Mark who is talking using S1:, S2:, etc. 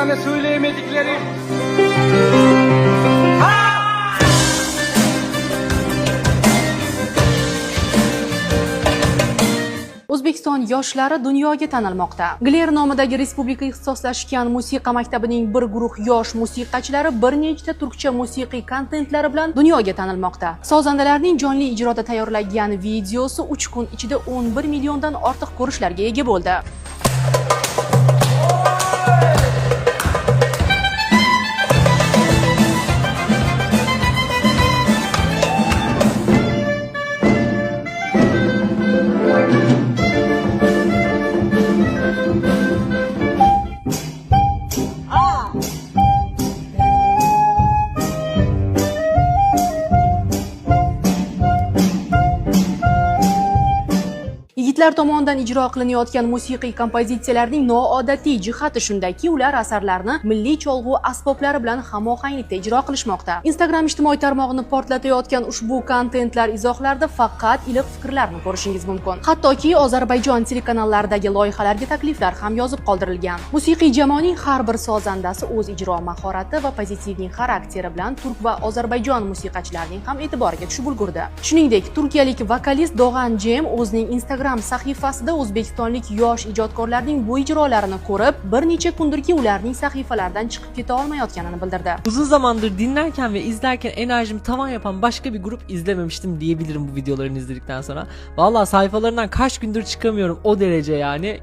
S1: tane söyleyemedikleri.
S2: O'zbekiston yoshlari dunyoga tanilmoqda. Gler nomidagi respublika ixtisoslashgan musiqa maktabining bir guruh yosh musiqachilari bir nechta turkcha musiqiy kontentlari bilan dunyoga tanilmoqda. Sozandalarning jonli ijroda tayyorlangan videosi 3 kun ichida 11 milliondan ortiq ko'rishlarga ega bo'ldi. Yigitlar tomonidan ijro qilinayotgan musiqiy kompozitsiyalarning noodatiy jihati shundaki, ular asarlarni milliy cholg'u asboblari bilan hamohanglikda ijro qilishmoqda. Instagram ijtimoiy tarmog'ini portlatayotgan ushbu kontentlar izohlarida faqat iliq fikrlarni ko'rishingiz mumkin. Hattoki Ozarbayjon telekanallaridagi loyihalarga takliflar ham yozib qoldirilgan. Musiqiy jamoaning har bir sozandasi o'z ijro mahorati va pozitivning xarakteri bilan turk va Ozarbayjon musiqachilarining ham e'tiboriga tushib ulgurdi. Shuningdek, turkiyalik vokalist Doğan Cem o'zining Instagram sahifasida o'zbekistonlik yosh ijodkorlarning bu ijrolarini ko'rib, bir necha kundirki ularning sahifalaridan chiqib keta olmayotganini bildirdi.
S3: Uzun zamandır dinlerken ve izlerken enerjimi tavan yapan başka bir grup izlememiştim diyebilirim bu videolarını izledikten sonra. Vallahi sayfalarından kaç gündür çıkamıyorum, o derece yani.